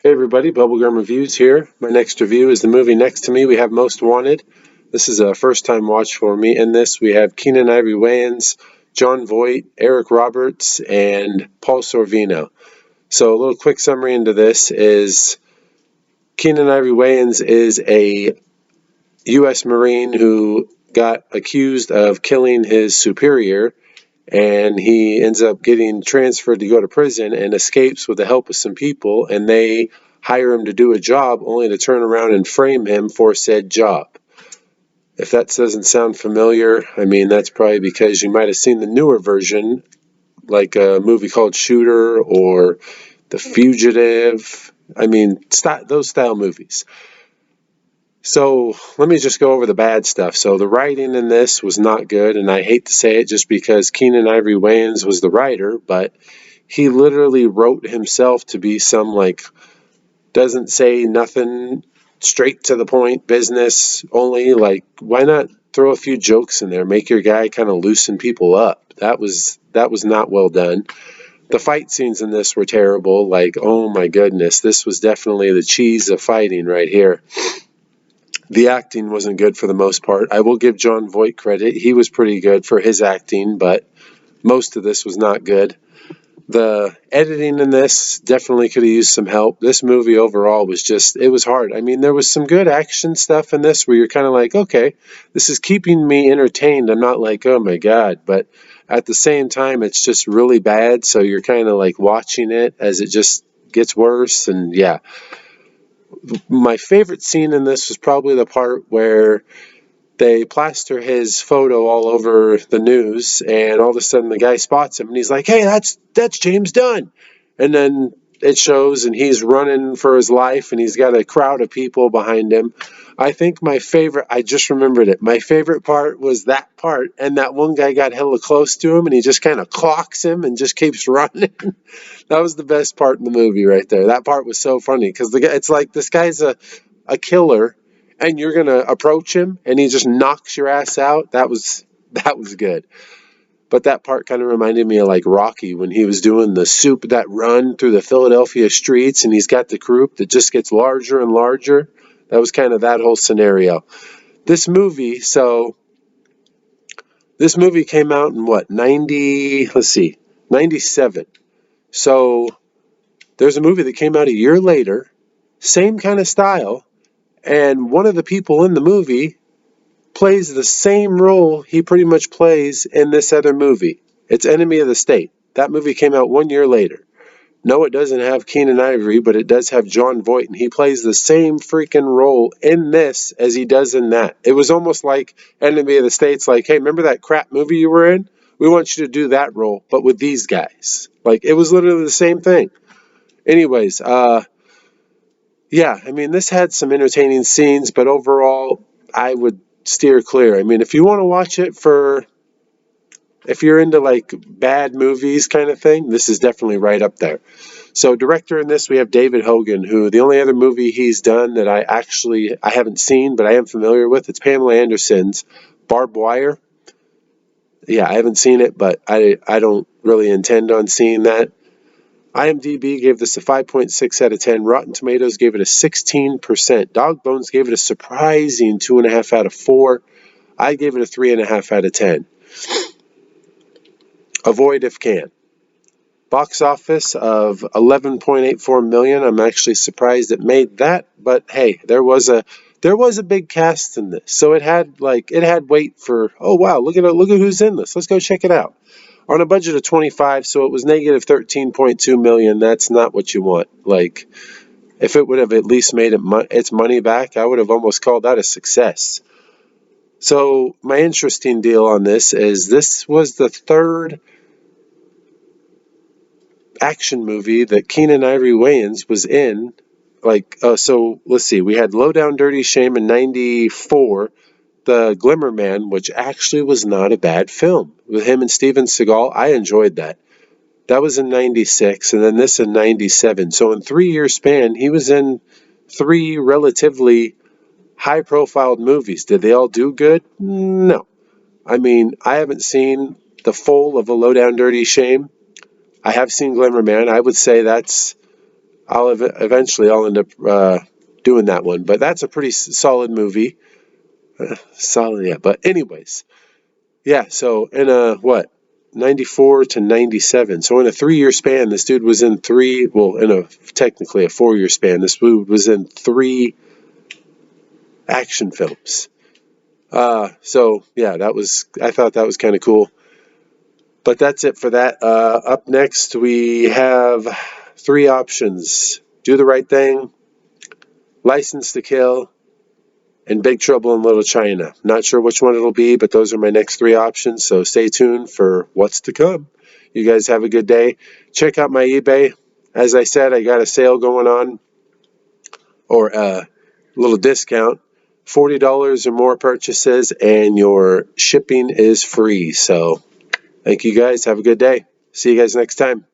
Hey everybody, Bubblegum Reviews here. My next review is the movie next to me. We have Most Wanted. This is a first time watch for me. In this, we have Keenan Ivory Wayans, John Voight, Eric Roberts, and Paul Sorvino. So, a little quick summary into this is Keenan Ivory Wayans is a U.S. Marine who got accused of killing his superior, and he ends up getting transferred to go to prison and escapes with the help of some people, and they hire him to do a job only to turn around and frame him for said job. If that doesn't sound familiar, I mean, that's probably because you might have seen the newer version, like a movie called Shooter or The Fugitive. I mean, those style movies. So let me just go over the bad stuff. So the writing in this was not good, and I hate to say it just because Keenan Ivory Wayans was the writer, but he literally wrote himself to be some like doesn't say nothing, straight to the point business only. Like, why not throw a few jokes in there, make your guy kind of loosen people up? That was not well done. The fight scenes in this were terrible. Like, oh my goodness, this was definitely the cheese of fighting right here. The acting wasn't good for the most part. I will give John Voight credit. He was pretty good for his acting, but most of this was not good. The editing in this definitely could have used some help. This movie overall was just, it was hard. I mean, there was some good action stuff in this where you're kind of like, okay, this is keeping me entertained. I'm not like, oh my God. But at the same time, it's just really bad. So you're kind of like watching it as it just gets worse. And yeah, my favorite scene in this was probably the part where they plaster his photo all over the news, and all of a sudden the guy spots him and he's like, hey, that's James Dunn. And then it shows and he's running for his life and he's got a crowd of people behind him. I think my favorite, I just remembered it, my favorite part was that part, and that one guy got hella close to him and he just kind of clocks him and just keeps running. That was the best part in the movie right there. That part was so funny because it's like this guy's a killer, and you're gonna approach him and he just knocks your ass out. That was good. But that part kind of reminded me of like Rocky when he was doing that run through the Philadelphia streets, and he's got the group that just gets larger and larger. That was kind of that whole scenario. This movie, so this movie came out in what, 90, let's see, 97. So there's a movie that came out a year later, same kind of style, and one of the people in the movie plays the same role he pretty much plays in this other movie. It's Enemy of the State. That movie came out 1 year later. No, it doesn't have Keenan Ivory, but it does have John Voight, and he plays the same freaking role in this as he does in that. It was almost like Enemy of the State's like, hey, remember that crap movie you were in? We want you to do that role, but with these guys. Like, it was literally the same thing. Anyways, yeah, I mean, this had some entertaining scenes, but overall, I would steer clear. I mean, if you want to watch it if you're into like bad movies kind of thing, this is definitely right up there. So, director in this, we have David Hogan, who the only other movie he's done that I haven't seen, but I am familiar with, it's Pamela Anderson's Barbed Wire. Yeah, I haven't seen it, but I don't really intend on seeing that. IMDb gave this a 5.6 out of 10. Rotten Tomatoes gave it a 16%. Dog Bones gave it a surprising 2.5 out of 4. I gave it a 3.5 out of 10. Avoid if can. Box office of 11.84 million. I'm actually surprised it made that, but hey, there was a big cast in this, so it had weight for. Oh wow, look at who's in this. Let's go check it out. On a budget of 25, so it was negative 13.2 million. That's not what you want. Like, if it would have at least made its money back, I would have almost called that a success. So my interesting deal on this was the third action movie that Keenan Ivory Wayans was in. Like, so let's see, we had Low Down Dirty Shame in '94, The Glimmer Man, which actually was not a bad film with him and Steven Seagal. I enjoyed that. That was in '96, and then this in '97. So in 3 year span, he was in three relatively high profile movies. Did they all do good? No. I mean, I haven't seen the full of A Low Down Dirty Shame. I have seen Glimmer Man. I would say that's Eventually I'll end up doing that one. But that's a pretty solid movie. Solid, yeah. But anyways, yeah. So in a what? 94 to 97. So in a 3-year span, this dude was in three. Well, in a technically a 4-year span, this dude was in 3 action films. So yeah, I thought that was kind of cool. But that's it for that. Up next, we have 3 options: Do the Right Thing, License to Kill, and Big Trouble in Little China. Not sure which one it'll be, but those are my next 3 options. So stay tuned for what's to come. You guys have a good day. Check out my eBay. As I said, I got a sale going on, or a little discount. $40 or more purchases, and your shipping is free. So thank you guys. Have a good day. See you guys next time.